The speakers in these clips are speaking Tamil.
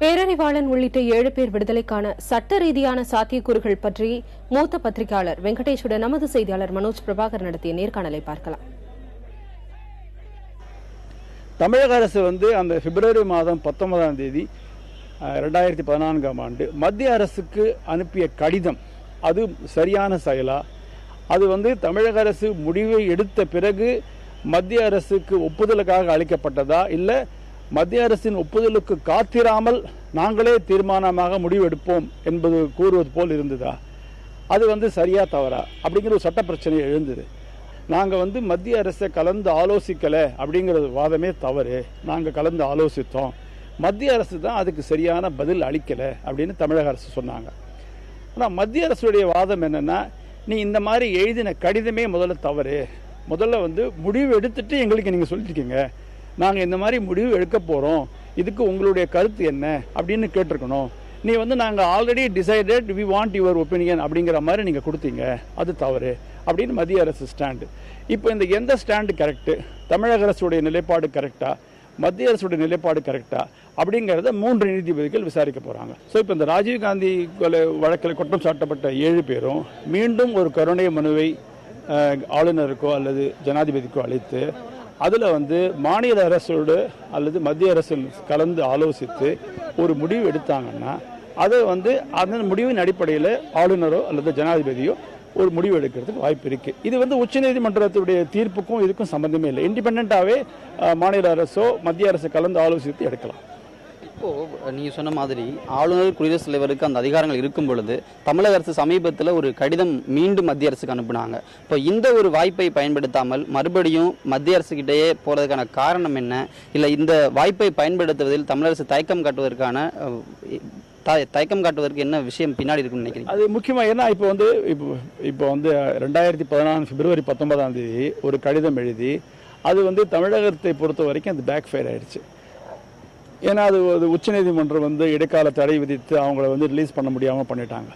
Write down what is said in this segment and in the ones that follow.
பேரறிவாளன் உள்ளிட்ட 7 பேர் விடுதலைக்கான சட்ட ரீதியான சாத்தியக்கூறுகள் பற்றி மூத்த பத்திரிகையாளர் வெங்கடேஷுடன் நமது செய்தியாளர் மனோஜ் பிரபாகர் நடத்திய நேர்காணலை பார்க்கலாம். தமிழக அரசு அந்த பிப்ரவரி மாதம் 19ஆம் தேதி 2014ஆம் ஆண்டு மத்திய அரசுக்கு அனுப்பிய கடிதம் அது சரியான செயலா? அது தமிழக அரசு முடிவை எடுத்த பிறகு மத்திய அரசுக்கு ஒப்புதலுக்காக அளிக்கப்பட்டதா, இல்ல மத்திய அரசின் ஒப்புதலுக்கு காத்திராமல் நாங்களே தீர்மானமாக முடிவு எடுப்போம் என்பது கூறுவது போல் இருந்ததா? அது சரியா தவறா அப்படிங்கிற ஒரு சட்ட பிரச்சனை எழுந்தது. நாங்கள் மத்திய அரசை கலந்து ஆலோசிக்கலை அப்படிங்கிற வாதமே தவறு. நாங்கள் கலந்து ஆலோசித்தோம், மத்திய அரசு தான் அதுக்கு சரியான பதில் அளிக்கலை அப்படின்னு தமிழக அரசு சொன்னாங்க. ஆனால் மத்திய அரசுடைய வாதம் என்னன்னா, நீ இந்த மாதிரி எழுதின கடிதமே முதல்ல தவறு. முதல்ல முடிவு எடுத்துட்டு எங்களுக்கு நீங்கள் சொல்லியிருக்கீங்க, நாங்கள் இந்த மாதிரி முடிவு எடுக்க போகிறோம், இதுக்கு உங்களுடைய கருத்து என்ன அப்படின்னு கேட்டிருக்கணும். நீ நாங்கள் already decided we want your opinion அப்படிங்கிற மாதிரி நீங்கள் கொடுத்தீங்க, அது தவறு அப்படின்னு மத்திய அரசு ஸ்டாண்டு. இப்போ எந்த ஸ்டாண்டு கரெக்டு? தமிழக அரசுடைய நிலைப்பாடு கரெக்டா, மத்திய அரசுடைய நிலைப்பாடு கரெக்டா அப்படிங்கிறத 3 நீதிபதிகள் விசாரிக்க போகிறாங்க. ஸோ இப்போ இந்த ராஜீவ்காந்தி கொலை வழக்கில் குற்றம் சாட்டப்பட்ட 7 பேரும் மீண்டும் ஒரு கருணை மனுவை ஆளுநருக்கோ அல்லது ஜனாதிபதிக்கோ அளித்து அதில் மாநில அரசோடு அல்லது மத்திய அரசு கலந்து ஆலோசித்து ஒரு முடிவு எடுத்தாங்கன்னா அதை அந்த முடிவின் அடிப்படையில் ஆளுநரோ அல்லது ஜனாதிபதியோ ஒரு முடிவு எடுக்கிறதுக்கு வாய்ப்பு இருக்கு. இது உச்சநீதிமன்றத்துடைய தீர்ப்புக்கும் இதுக்கும் சம்பந்தமே இல்லை. இண்டிபெண்டாகவே மாநில அரசோ மத்திய அரசு கலந்து ஆலோசித்து எடுக்கலாம். இப்போ நீங்க சொன்ன மாதிரி ஆளுநர் குடியரசுத் தலைவருக்கு அந்த அதிகாரங்கள் இருக்கும் பொழுது தமிழக அரசு சமீபத்தில் ஒரு கடிதம் மீண்டும் மத்திய அரசுக்கு அனுப்பினாங்க. இப்போ இந்த ஒரு வாய்ப்பை பயன்படுத்தாமல் மறுபடியும் மத்திய அரசுக்கிட்டேயே போறதுக்கான காரணம் என்ன? இல்லை இந்த வாய்ப்பை பயன்படுத்துவதில் தமிழக அரசு தயக்கம் காட்டுவதற்கு என்ன விஷயம் பின்னாடி இருக்குன்னு நினைக்கிறீங்க? அது முக்கியமாக ஏன்னா இப்போ 2014 பிப்ரவரி 19ஆம் தேதி ஒரு கடிதம் எழுதி அது தமிழகத்தை பொறுத்த வரைக்கும் அது பேக் ஃபயர் ஆயிடுச்சு. ஏன்னா அது உச்சநீதிமன்றம் இடைக்கால தடை விதித்து அவங்கள ரிலீஸ் பண்ண முடியாமல் பண்ணிட்டாங்க.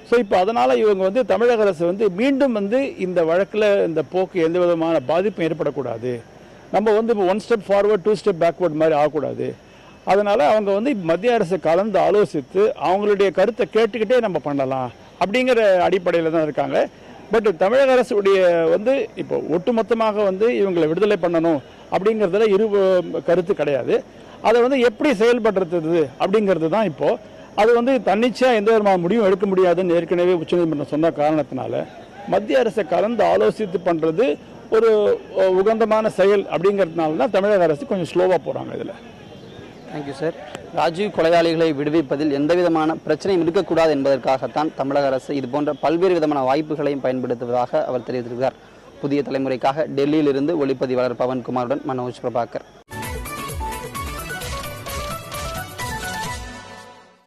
ஸோ இப்போ அதனால் இவங்க தமிழக அரசு மீண்டும் இந்த வழக்கில் இந்த போக்கு எந்த விதமான பாதிப்பும் ஏற்படக்கூடாது. நம்ம இப்போ 1 ஸ்டெப் ஃபார்வர்ட் 2 ஸ்டெப் பேக்வர்ட் மாதிரி ஆகக்கூடாது. அதனால் அவங்க மத்திய அரசை கலந்து ஆலோசித்து அவங்களுடைய கருத்தை கேட்டுக்கிட்டே நம்ம பண்ணலாம் அப்படிங்கிற அடிப்படையில் தான் இருக்காங்க. பட் தமிழக அரசுடைய இப்போ ஒட்டுமொத்தமாக இவங்களை விடுதலை பண்ணணும் அப்படிங்கிறதுல கருத்து கிடையாது. அதை எப்படி செயல்படுறது அப்படிங்கிறது தான் இப்போ அது தன்னிச்சையாக எந்த விதமான முடிவும் எடுக்க முடியாதுன்னு ஏற்கனவே உச்சநீதிமன்றம் சொன்ன காரணத்தினால மத்திய அரசை கலந்து ஆலோசித்து பண்ணுறது ஒரு உகந்தமான செயல் அப்படிங்கிறதுனால தான் தமிழக அரசு கொஞ்சம் ஸ்லோவாக போகிறாங்க இதில். Thank you sir. ராஜீவ் கொலையாளிகளை விடுவிப்பதில் எந்த விதமான பிரச்சனையும் இருக்கக்கூடாது என்பதற்காகத்தான் தமிழக அரசு இது போன்ற பல்வேறு விதமான வாய்ப்புகளையும் பயன்படுத்துவதாக அவர் தெரிவித்திருக்கிறார். புதிய தலைமுறைக்காக டெல்லியிலிருந்து ஒளிப்பதிவாளர் பவன்குமாருடன் மனோஜ் பிரபாகர்.